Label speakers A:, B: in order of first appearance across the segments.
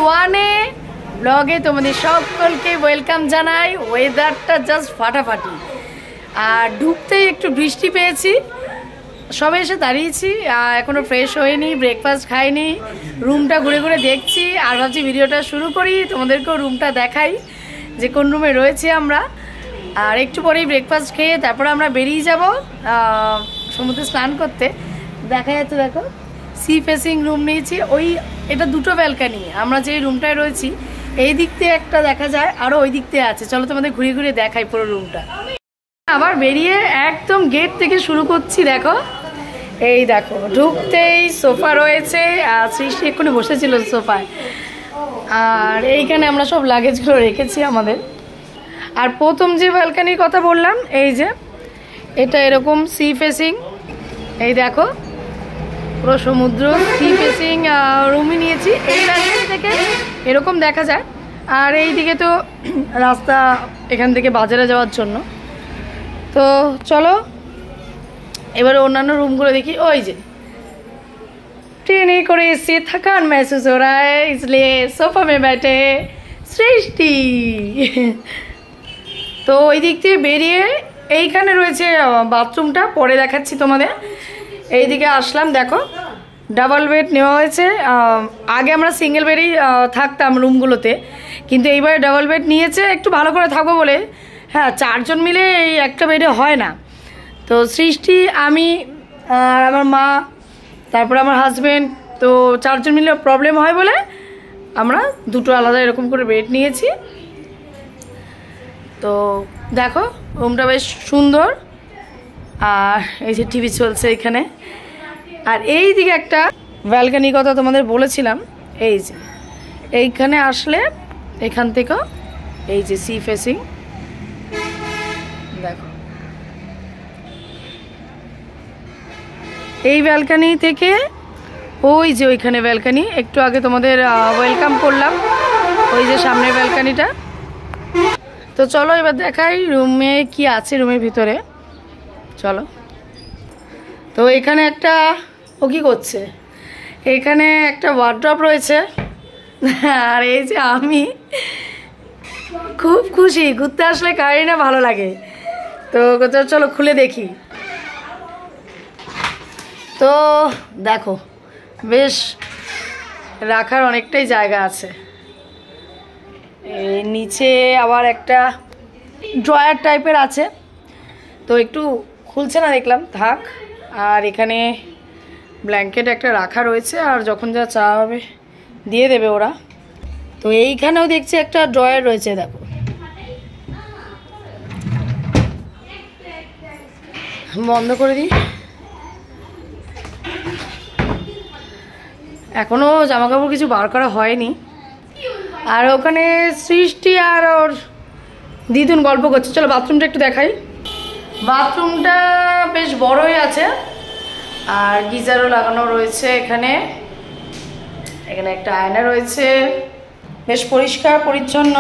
A: ওয়ানে ব্লগে তোমাদের সকলকে ওয়েলকাম জানাই। ওয়েদারটা জাস্ট ফাটাফাটি, আর ঢুকতেই একটু বৃষ্টি পেয়েছি। সবে এসে দাঁড়িয়েছি, এখনও ফ্রেশ হয়নি, ব্রেকফাস্ট খাইনি, রুমটা ঘুরে ঘুরে দেখছি। আর ভাবছি ভিডিওটা শুরু করি, তোমাদেরকেও রুমটা দেখাই যে কোন রুমে রয়েছি আমরা। আর একটু পরেই ব্রেকফাস্ট খেয়ে তারপরে আমরা বেরিয়ে যাব সমুদ্রে স্নান করতে। দেখা যাচ্ছে, দেখো সি ফেসিং রুম নিয়েছি। এটা দুটো ব্যালকানি, আমরা যে রুমটায় রয়েছি এই দিক থেকে একটা দেখা যায়, আরও ওই দিক থেকে আছে। চলো তোমাদের ঘুরে ঘুরে দেখাই পুরো রুমটা। আবার বেরিয়ে একদম গেট থেকে শুরু করছি। দেখো, এই দেখো ঢুকতেই সোফা রয়েছে, আর সৃষ্টি এক্ষুনি বসেছিল সোফায়। আর এইখানে আমরা সব লাগেজগুলো রেখেছি আমাদের। আর প্রথম যে ব্যালকানির কথা বললাম, এই যে এটা এরকম সি ফেসিং, এই দেখো পুরো সমুদ্র সি ফেসিং রুমই নিয়েছি। এই ব্যালকানি থেকে এরকম দেখা যায়, আর এই দিকে তো রাস্তা এখান থেকে বাজারে যাওয়ার জন্য। তো চলো এবারে অন্যান্য রুমগুলো দেখি। ওই যে ট্রেনে করে এসে থাকান महसूस हो रहा है, इसलिए सोफा में बैठे सृष्टि। তো ওই দিক থেকে বেরিয়ে এইখানে রয়েছে বাথরুমটা, পরে দেখাচ্ছি তোমাদের। এইদিকে আসলাম, দেখো ডাবল বেড নেওয়া হয়েছে। আগে আমরা সিঙ্গেল বেডেই থাকতাম রুমগুলোতে, কিন্তু এইবার ডাবল বেড নিয়েছে একটু ভালো করে থাকবো বলে। হ্যাঁ, চারজন মিলে এই একটা বেডে হয় না। তো সৃষ্টি, আমি আর আমার মা, তারপরে আমার হাজব্যান্ড, তো চারজন মিলে প্রবলেম হয় বলে আমরা দুটো আলাদা এরকম করে বেড নিয়েছি। তো দেখো রুমটা বেশ সুন্দর, আর এই যে টিভি চলছে এখানে। আর এই দিকে একটা ব্যালকানির কথা তোমাদের বলেছিলাম, এই যে এইখানে আসলে এখান থেকে এই যে সি ফেসিং, দেখো এই ব্যালকানি থেকে ওই যে ওইখানে ব্যালকানি, একটু আগে তোমাদের ওয়েলকাম করলাম, ওই যে সামনের ব্যালকানিটা। তো চলো এবার দেখাই রুমে কি আছে, রুমের ভিতরে চলো। তো এখানে একটা, ও কি করছে, এখানে একটা ওয়ার্ড্রপ রয়েছে। আর এই যে আমি খুব খুশি, ঘুরতে আসলে কারই না ভালো লাগে। তো চলো খুলে দেখি। তো দেখো বেশ রাখার অনেকটাই জায়গা আছে। এই নিচে আবার একটা ড্রয়ার টাইপের আছে, তো একটু খুলছে না দেখলাম, থাক। আর এখানে ব্ল্যাঙ্কেট একটা রাখা রয়েছে, আর যখন যা চা হবে দিয়ে দেবে ওরা। তো এইখানেও দেখছি একটা ড্রয়ার রয়েছে, দেখো বন্ধ করে দিই। এখনো জামা কাপড় কিছু বার করা হয়নি। আর ওখানে সৃষ্টি আর ওর দিদুন গল্প করছে। চলো বাথরুমটা একটু দেখাই। বাথরুমটা বেশ বড়ই আছে, আর গিজারও লাগানো রয়েছে এখানে। এখানে একটা আয়না রয়েছে, বেশ পরিষ্কার পরিচ্ছন্ন।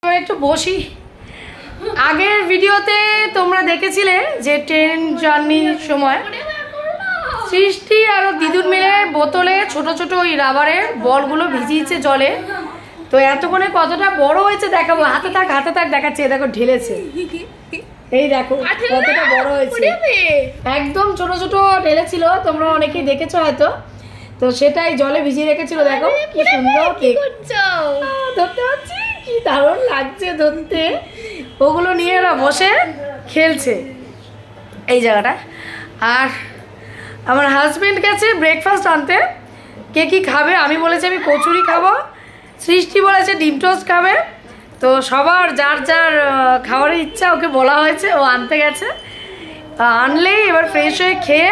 A: একটু বসি। আগের ভিডিওতে তোমরা দেখেছিলে যে ট্রেন জার্নির সময় সৃষ্টি আর দিদুন মিলে বোতলে ছোট ছোট ওই রাবারের বলগুলো ভিজিয়েছে জলে। তো এতক্ষণে কতটা বড় হয়েছে দেখাবো। হাতে থাক দেখাচ্ছে, দেখো ঢেলেছে, এই দেখো কতটা বড় হয়েছে। একদম ছোট ছোট ঢেলেছিল, তোমরা অনেকেই দেখেছো হয়তো। তো সেটাই জলে ভিজিয়ে রেখেছিল। দেখো কি সুন্দর, ধরতে পারছি, কি দারুণ লাগছে ধরতে। ওগুলো নিয়ে ওরা বসে খেলছে এই জায়গাটা। আর আমার হাজব্যান্ড গেছে ব্রেকফাস্ট আনতে। কে কি খাবে? আমি বলেছি আমি কচুরি খাবো, সৃষ্টি বলেছে ডিম টোস্ট খাবে। তো সবার যার যার খাবারের ইচ্ছা ওকে বলা হয়েছে, ও আনতে গেছে। আনলেই এবার ফ্রেশ হয়ে খেয়ে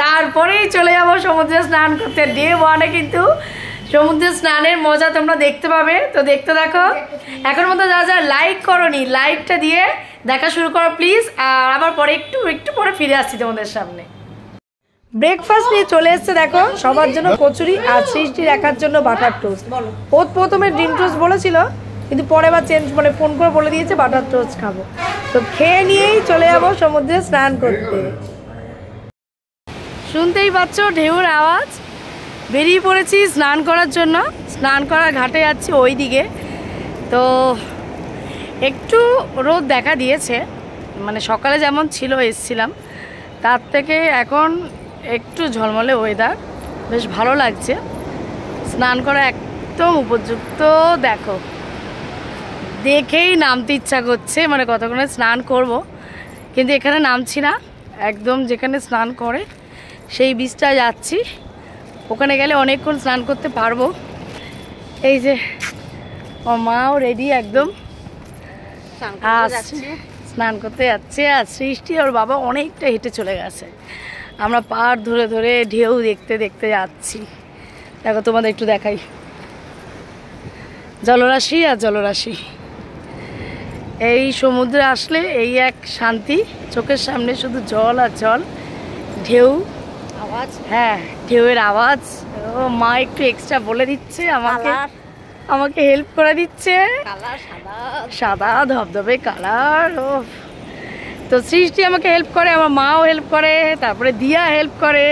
A: তারপরেই চলে যাবো সমুদ্রে স্নান করতে। ডে ওয়ানে কিন্তু সমুদ্রে স্নানের মজা তোমরা দেখতে পাবে। তো দেখতে দেখো। এখন মতো যা যা লাইক করোনি, লাইকটা দিয়ে দেখা শুরু করো প্লিজ। আর আবার পরে একটু পরে ফিরে আসছি তোমাদের সামনে। ব্রেকফাস্ট নিয়ে চলে এসছে, দেখো সবার জন্য কচুরি, আর সৃষ্টির একার জন্য বাটার টোস্ট। ও প্রথমে ডিম টোস্ট বলেছিল, কিন্তু পরে আবার চেঞ্জ ফোন করে বলে দিয়েছে বাটার টোস্ট খাবো। তো খেয়ে নিয়েই চলে যাবো সমুদ্রে স্নান করতে। শুনতেই পাচ্ছ ঢেউর আওয়াজ। বেরিয়ে পড়েছি স্নান করার জন্য। স্নান করার ঘাটে যাচ্ছি ওই দিকে। তো একটু রোদ দেখা দিয়েছে, মানে সকালে যেমন ছিল এসছিলাম তার থেকে এখন একটু ঝলমলে ওয়েদার, বেশ ভালো লাগছে। স্নান করা একদম উপযুক্ত। দেখো, দেখেই নামতে ইচ্ছা করছে, মানে কতক্ষণে স্নান করব, কিন্তু এখানে নামছি না, একদম যেখানে স্নান করে সেই বীজটা যাচ্ছি। ওখানে গেলে অনেকক্ষণ স্নান করতে পারবো। এই যে ও মাও রেডি একদম স্নান করতে যাচ্ছে। আর সৃষ্টি ওর বাবা অনেকটা হেঁটে চলে গেছে, আমরা পাড় ধরে ধরে ঢেউ দেখতে দেখতে যাচ্ছি। দেখো তোমাদের একটু দেখাই, জলরাশি আর জলরাশি। এই সমুদ্রে আসলে এই এক শান্তি, চোখের সামনে শুধু জল আর জল, ঢেউ আওয়াজ। হ্যাঁ, ঢেউয়ের আওয়াজ। ও মা একটু এক্সট্রা বলে দিচ্ছে আমাকে হেল্প করে দিচ্ছে। সাদা ধবধবে কালার। ও তো সৃষ্টি আমাকে হেল্প করে, আমার মাও হেল্প করে, তারপরে দিয়া হেল্প করে।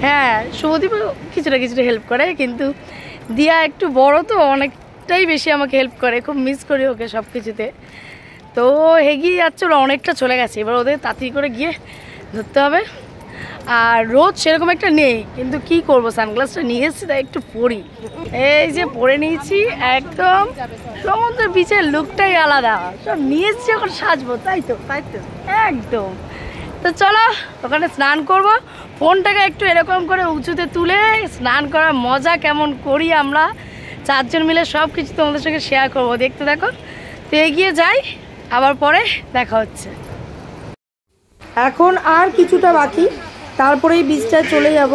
A: হ্যাঁ, শুভদীপ কিছুটা কিছুটা হেল্প করে, কিন্তু দিয়া একটু বড় তো অনেকটাই বেশি আমাকে হেল্প করে। খুব মিস করি ওকে সব কিছুতে। তো এগিয়ে যাচ্ছে, ওরা অনেকটা চলে গেছে, এবার ওদের তাড়াতাড়ি করে গিয়ে ধরতে হবে। আর রোদ সেরকম একটা নেই, কিন্তু কি করব, সানগ্লাসটা নিয়ে এসেছি তাই একটু পরি। এই যে পরে নিয়েছি, একদম সমুদ্র বিচের লুকটাই আলাদা। সব নিয়ে এসেছি, এখন সাজবো, তাই তো একদম। তো চলো ওখানে স্নান করব। ফোনটাকে একটু এরকম করে উঁচুতে তুলে স্নান করার মজা কেমন করি আমরা চারজন মিলে, সব কিছু তোমাদের সঙ্গে শেয়ার করবো, দেখতে দেখো। তো এগিয়ে যাই, আবার পরে দেখা হচ্ছে। এখন আর কিছুটা বাকি, তারপরেই বীজটায় চলে যাব।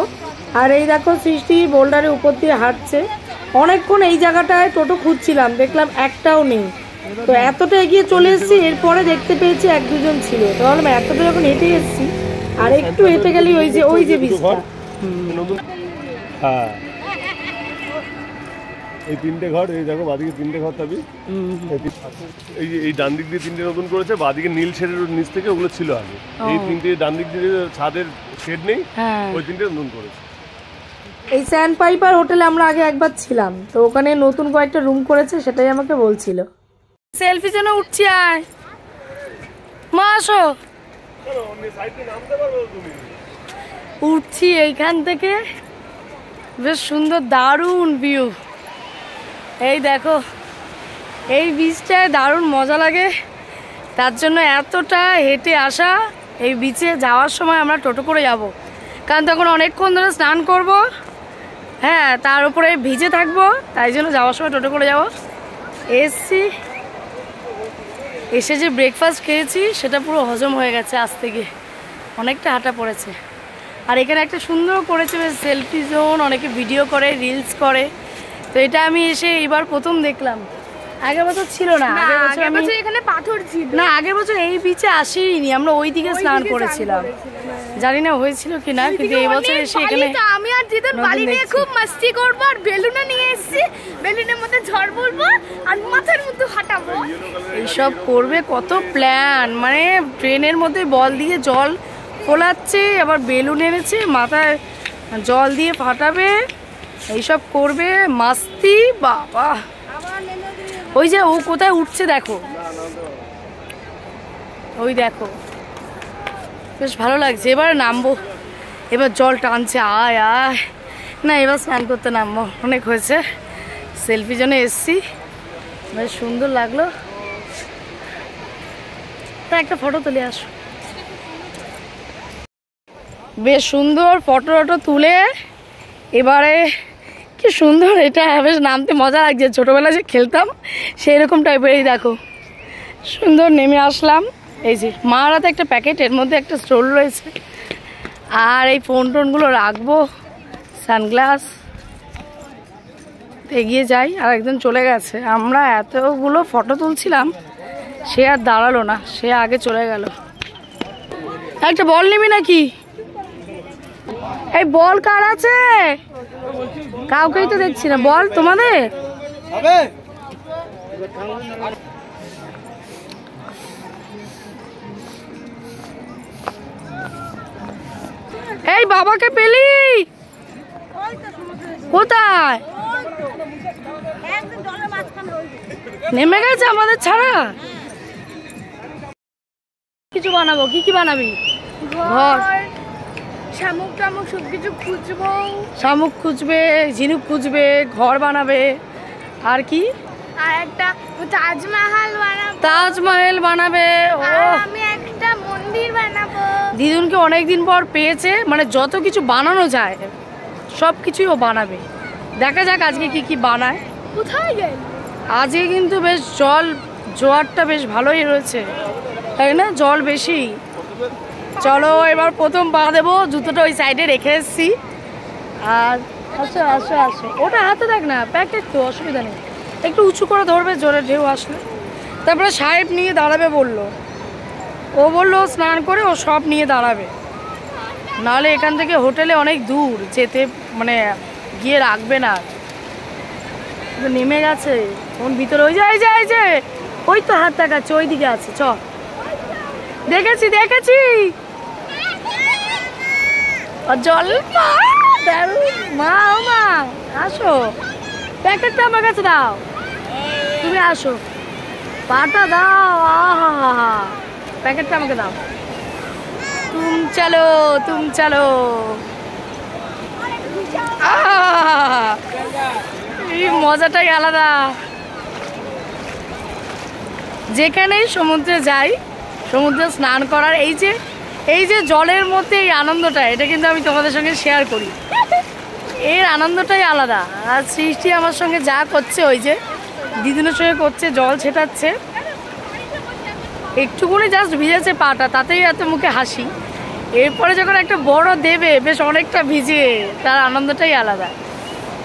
A: আর এই দেখো সৃষ্টি বোল্ডারের উপর দিয়ে হাঁটছে। অনেকক্ষণ এই জায়গাটায় টোটো খুঁজছিলাম, দেখলাম একটাও নেই। তো এতটা এগিয়ে চলে এসেছি, এরপরে দেখতে পেয়েছি এক দুজন ছিল। তো ভাবলাম এতটা যখন হেঁটে এসেছি, আর একটু হেঁটে গেলেই ওই যে বীজটা।
B: হ্যাঁ, এই তিনটে ঘর, এই দেখো বাদিকে তিনটে ঘর থাকবে। এই ডান দিক দিয়ে তিনটে নতুন করেছে, বাদিকে নীল শেডের নিচ থেকে ওগুলো ছিল আগে। এই তিনটে ডান দিক দিয়ে ছাদের শেড নেই, ওই তিনটে নতুন করেছে।
A: এই স্যান্ড পাইপার হোটেলে আমরা আগে একবার ছিলাম, তো ওখানে নতুন কয়েকটা রুম করেছে, সেটাই আমাকে বলছিল। সেলফি জন্য উঠছি, আয় মা আসো। উঠছি এইখান থেকে, বেশ সুন্দর দারুণ ভিউ। এই দেখো, এই বিচটায় দারুণ মজা লাগে, তার জন্য এতটা হেঁটে আসা। এই বিচে যাওয়ার সময় আমরা টোটো করে যাব, কারণ তখন অনেকক্ষণ ধরে স্নান করব। হ্যাঁ, তার উপরে ভিজে থাকবো, তাই জন্য যাওয়ার সময় টোটো করে যাব। এসে যে ব্রেকফাস্ট খেয়েছি সেটা পুরো হজম হয়ে গেছে আজ থেকে, অনেকটা হাঁটা পড়েছে। আর এখানে একটা সুন্দর করেছে বেশ সেলফি জোন, অনেকে ভিডিও করে, রিলস করে। তো এটা আমি এসে এবার প্রথম দেখলাম, আগের বছর ছিল না। আগের বছর এখানে পাথর ছিল না, আগের বছর এই বিচে আসিনি, আমরা ওই দিকে স্নান করেছিলাম। জানি না হয়েছিল কিনা, কিন্তু এই বছর এসে এখানে
C: আমি আর দিদুন বালি নিয়ে খুব মস্তি করবো, আর বেলুনে নিয়ে এসেছি, বেলুনের মধ্যে ঝড় বলবো আর মাথার মধ্যে হাঁটাবো।
A: এইসব করবে কত প্ল্যান, মানে ট্রেনের মধ্যে বল দিয়ে জল ফোলাচ্ছে, আবার বেলুন এনেছে, মাথায় জল দিয়ে ফাটাবে, এইসব করবে মাস্তি। বাবা, ওই যে ও কোথায় উঠছে দেখো, ওই দেখো, বেশ ভালো লাগছে। এবার নামবো, এবার জল টানছে, আয় আয় না, এবার স্নান করতে নামবো, অনেক হয়েছে। সেলফি জন্য এসছি, বেশ সুন্দর লাগলো। তা একটা ফটো তুলে আসো। বেশ সুন্দর ফটো টটো তুলে এবারে কি সুন্দর, এটা বেশ নামতে মজা লাগছে। ছোটোবেলায় যে খেলতাম সেই রকম টাইপের। এই দেখো সুন্দর নেমে আসলাম। এই যে মার হাতে একটা প্যাকেট, এর মধ্যে একটা স্টোল রয়েছে, আর এই ফোন টোনগুলো রাখবো, সানগ্লাস। এগিয়ে যাই, আর একজন চলে গেছে। আমরা এতগুলো ফটো তুলছিলাম, সে আর দাঁড়ালো না, সে আগে চলে গেল। একটা বল নিবি নাকি? এই বল কার আছে? কাউকেই তো দেখছি না। বল তোমাদের? এই বাবাকে পেলি? কোথায় নেমে গেছে আমাদের ছাড়া? কিছু বানাবো, কি কি বানাবি? ঘর,
C: শামুক টামুক সব কিছু খুঁজবো।
A: শামুক খুঁজবে, ঝিনুক খুঁজবে, ঘর বানাবে, আর কি?
C: আর একটা তাজমহল বানাবো।
A: তাজমহল বানাবে। ও
C: আমি একটা মন্দির বানাবো।
A: দিদুনকে অনেকদিন পর পেয়েছে, মানে যত কিছু বানানো যায় সব কিছুই ও বানাবে। দেখা যাক আজকে কি কি বানায়।
C: কোথায় গেল?
A: আজকে কিন্তু বেশ জোয়ারটা বেশ ভালোই রয়েছে, তাই না? জল বেশি। চলো এবার প্রথম পা দেবো, জুতোটা ওই সাইডে রেখে এসেছি। আর আসো আসো আসো, ওটা হাতে দেখ না, প্যাকেট তো, অসুবিধা নেই। একটু উঁচু করে ধরবে, জোরে ঢেউ আসলে। তারপরে সাহেব নিয়ে দাঁড়াবে বললো, ও বললো স্নান করে ও সব নিয়ে দাঁড়াবে, নাহলে এখান থেকে হোটেলে অনেক দূর যেতে, মানে গিয়ে রাখবে না। নেমে গেছে কোন ভিতরে, ওই যে এই যে এই যে ওই তো হাত দেখাচ্ছে, ওই দিকে আছে। চ, দেখেছি দেখেছি। জল মা, ও মা আসো, প্যাকেটটা আমার কাছে দাও, তুমি আসো, পাটা দাও। আহা, প্যাকেটটা আমাকে দাও। তুম চলো তুম চলো। এই মজাটাই আলাদা। যেখানেই সমুদ্রে যাই, সমুদ্রে স্নান করার এই যে জলের মধ্যে এই আনন্দটা, এটা কিন্তু আমি তোমাদের সঙ্গে শেয়ার করি। এর আনন্দটাই আলাদা। আর সৃষ্টি আমার সঙ্গে যা করছে, ওই যে দিদিনের সঙ্গে করছে, জল ছেটাচ্ছে, একটুকুনি জাস্ট ভিজেছে পাটা, তাতেই এত মুখে হাসি। এরপরে যখন একটা বড় দেবে, বেশ অনেকটা ভিজে, তার আনন্দটাই আলাদা।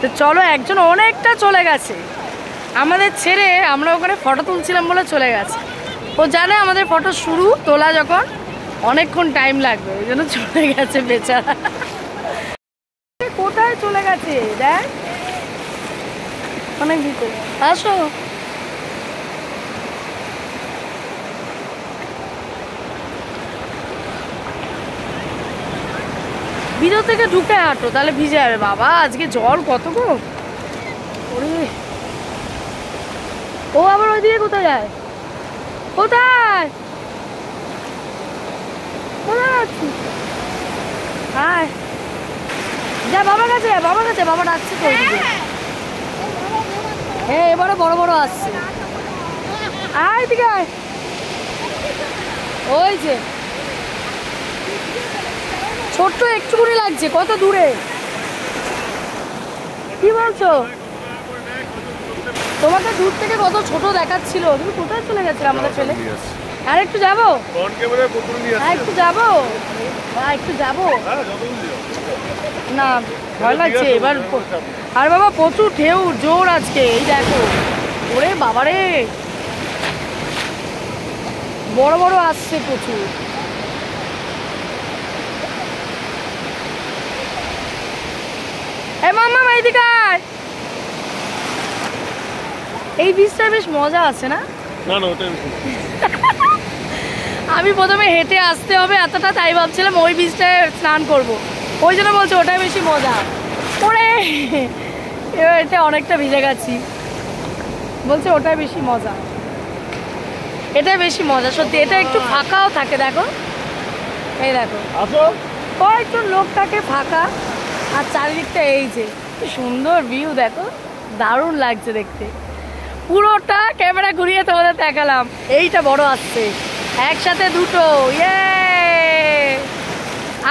A: তো চলো, একজন অনেকটা চলে গেছে আমাদের ছেড়ে, আমরা ওখানে ফটো তুলছিলাম বলে চলে গেছে। ও জানে আমাদের ফটো শুরু তোলা যখন অনেকক্ষণ টাইম লাগবে, ওই জন্য চলে গেছে বেচারা। কোথায় চলে গেছে দেখ, অনেক ভিতরে। আসো, ভিতর থেকে ঢুকে হাঁটো, তাহলে ভিজে যাবে। বাবা আজকে জল কত গো। ওরে, ও আবার ওইদিকে কোথায় যায়? কোথায় কোথায় আছিস? হায়, যা বাবার কাছে, বাবার কাছে, বাবা ডাকছে তো ওইদিকে। হ্যাঁ, এবারে বড় বড় আসছে। আয় এদিকে আয়, ওই যে ছোট্ট একটুকুনি লাগছে, কত দূরে। কি বলছো? তোমাকে দূর থেকে কত ছোট দেখাচ্ছিল, তুমি কোথায় চলে গেছিলে আমাদের ছেলে? আর একটু যাবো, একটু যাবো, একটু যাবো না, ভয় লাগছে এবার। আর বাবা প্রচুর ঢেউ, জোর আজকে। এই দেখো, ওরে বাবারে, বড় বড় আসছে প্রচুর। এ মাম্মা এইদিকে আয়। এই বীজটা বেশ মজা আছে না? আমি প্রথমে হেঁটে আসতে হবে এতটা, তাই ভাবছিলাম ওই বীজটায় স্নান করব, ওই জন্য বলছে ওটাই বেশি মজা। ওরে এবার এটা অনেকটা ভিজে গেছি, বলছে ওটাই বেশি মজা, এটাই বেশি মজা সত্যি। এটা একটু ফাঁকাও থাকে, দেখো, এই দেখো কয়েকজন লোক থাকে ফাঁকা, আর চারিদিকটা এই যে সুন্দর ভিউ, দেখো দারুণ লাগছে দেখতে। পুরোটা ক্যামেরা ঘুরিয়ে তোমাদের দেখালাম। এইটা বড় আসছে, একসাথে দুটো। ইয়ে,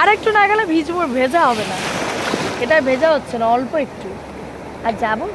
A: আর একটু না গেলে ভিজবো, ভেজা হবে না, এটা ভেজা হচ্ছে না, অল্প একটু। আর যাবো